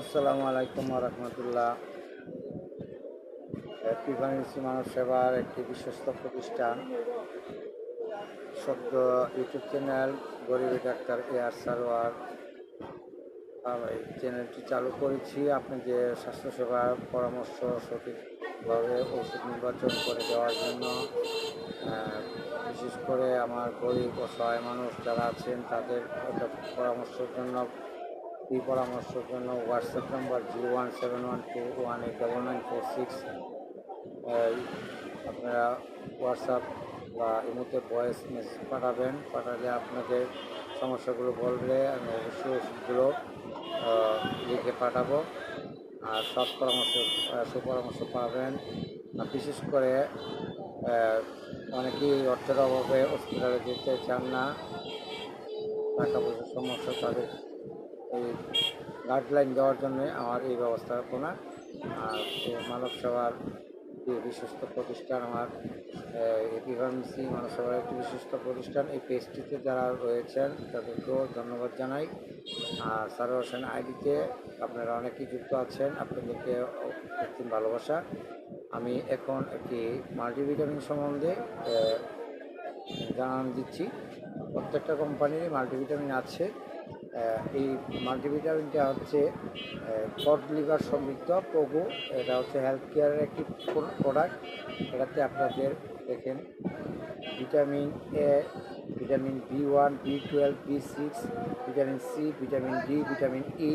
আসসালামু আলাইকুম রহমতুল্লাহ। Happy pharmacy মানব সেবার একটি বিশ্বস্ত প্রতিষ্ঠান সদ্য ইউটিউব চ্যানেল গরিবী ডাক্তার এআর সারোয়ার এই চ্যানেলটি চালু করেছি। আপনি যে স্বাস্থ্যসেবার পরামর্শ সঠিকভাবে ওষুধ নির্বাচন করে দেওয়ার জন্য, বিশেষ করে আমার গরিব অসহায় মানুষ যারা আছেন তাদের পরামর্শের জন্য হোয়াটসঅ্যাপ নাম্বার 01712189946 আপনারা হোয়াটসঅ্যাপ বা ইমোতে ভয়েস মেসেজ পাঠালে আপনাদের সমস্যাগুলো বললে আমি অবশ্যই ওষুধগুলো লিখে পাঠাবো। আর সব সুপরামর্শ পাবেন। বিশেষ করে অনেকেই অর্থের অভাবে হসপিটালে যেতে চান না, টাকা পয়সার সমস্যা, তাদের এই গাইডলাইন দেওয়ার জন্য আমার এই ব্যবস্থাপনা। আর মানব সেবার বিশ্বস্ত প্রতিষ্ঠান আমার হ্যাপি ফার্মেসি মানব সেবার একটি বিশ্বস্ত প্রতিষ্ঠান। এই পেজটিতে যারা রয়েছেন তাদেরকেও ধন্যবাদ জানাই। আর সারোয়ার হোসেন আইডিতে আপনারা অনেকেই যুক্ত আছেন, আপনাদেরকে কৃত্রিম ভালোবাসা। আমি এখন একটি মাল্টিভিটামিন সম্বন্ধে জানান দিচ্ছি। প্রত্যেকটা কোম্পানিরই মাল্টিভিটামিন আছে। এই মাল্টিভিটামিনটা হচ্ছে কড লিভার সমৃদ্ধ প্রভু। এটা হচ্ছে হেলথ কেয়ারের একটি প্রোডাক্ট। এটাতে আপনাদের দেখেন vitamin A, vitamin B1, B12, B6, vitamin C, vitamin D, vitamin E,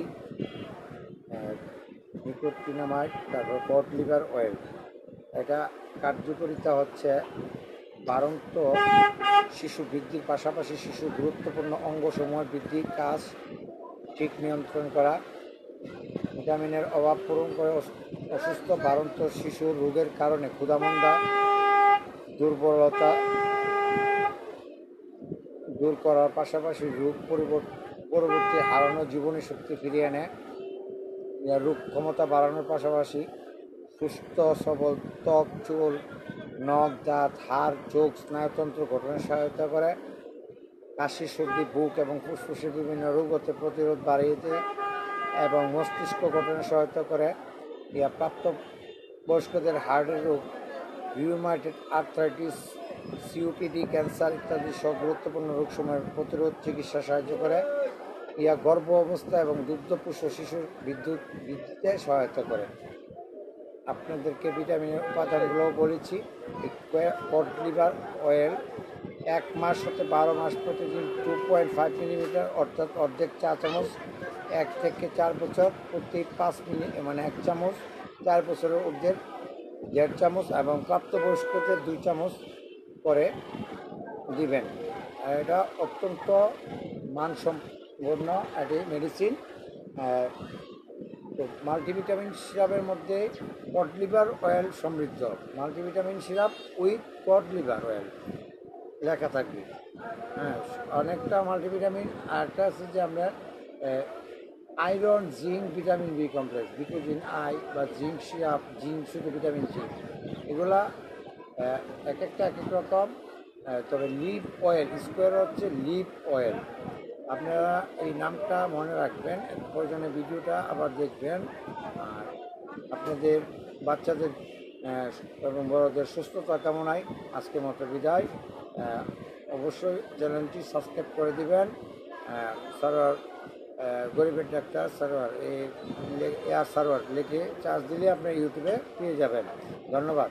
nicotinamide, তারপর কড লিভার অয়েল। এটা কার্যকারিতা হচ্ছে বাড়ন্ত শিশু বৃদ্ধির পাশাপাশি শিশুর গুরুত্বপূর্ণ অঙ্গসমূহ বৃদ্ধির কাজ ঠিক নিয়ন্ত্রণ করা, ভিটামিনের অভাব পূরণ করে অসুস্থ বাড়ন্ত শিশুর রোগের কারণে ক্ষুধামন্দা দুর্বলতা দূর করার পাশাপাশি রোগ পরবর্তী হারানো জীবনী শক্তি ফিরিয়ে আনে, রোগ ক্ষমতা বাড়ানোর পাশাপাশি সুস্থ সবল ত্বক, চুল, নখ, দাঁত, হাড়, চোখ, স্নায়ুতন্ত্র গঠনে সহায়তা করে, কাশি, সর্দি, বুক এবং ফুসফুসের বিভিন্ন রোগ হতে প্রতিরোধ বাড়িয়ে দেয় এবং মস্তিষ্ক গঠনে সহায়তা করে। প্রাপ্ত বয়স্কদের হার্টের রোগ, রিউমাটয়েড আর্থ্রাইটিস, সিওপিডি, ক্যান্সার ইত্যাদি সব গুরুত্বপূর্ণ রোগসমূহের প্রতিরোধ চিকিৎসা সাহায্য করে। গর্ভ অবস্থা এবং দুগ্ধপুষ্ট শিশুর বৃদ্ধিতে সহায়তা করে। আপনাদেরকে ভিটামিনের উপাদানগুলো বলেছি। কড লিভার অয়েল 1 মাস হতে 12 মাস প্রতিদিন 2.5 মিলিমিটার অর্থাৎ অর্ধেক চা চামচ, 1 থেকে 4 বছর প্রতি 5 মিনিট, মানে 1 চামচ, 4 বছরের ঊর্ধ্বের 1.5 চামচ এবং প্রাপ্তবয়স্কদের 2 চামচ করে দিবেন। এটা অত্যন্ত মানসম্পন্ন একটি মেডিসিন। তো মাল্টিভিটামিন সিরাপের মধ্যে কড লিভার অয়েল সমৃদ্ধ, multivitamin syrup with cod liver oil লেখা থাকবে। অনেকটা মাল্টিভিটামিন। আরেকটা আছে যে আমরা iron, zinc, vitamin B complex, vitamin I বা জিঙ্ক সিরাপ, জিঙ্ক শুধু ভিটামিন জি, এগুলা এক একটা এক এক রকম। তবে লিভ অয়েল স্কোয়ার হচ্ছে লিভ অয়েল। আপনারা এই নামটা মনে রাখবেন, প্রয়োজনে ভিডিওটা আবার দেখবেন। আর আপনাদের বাচ্চাদের এবং বড়দের সুস্থতা কামনায় আজকের মতো বিদায়। অবশ্যই চ্যানেলটি সাবস্ক্রাইব করে দিবেন। সারোয়ার গরিবের ডাক্তার সারোয়ার এআর সারোয়ার লিখে চার্জ দিলে আপনি ইউটিউবে পেয়ে যাবেন। ধন্যবাদ।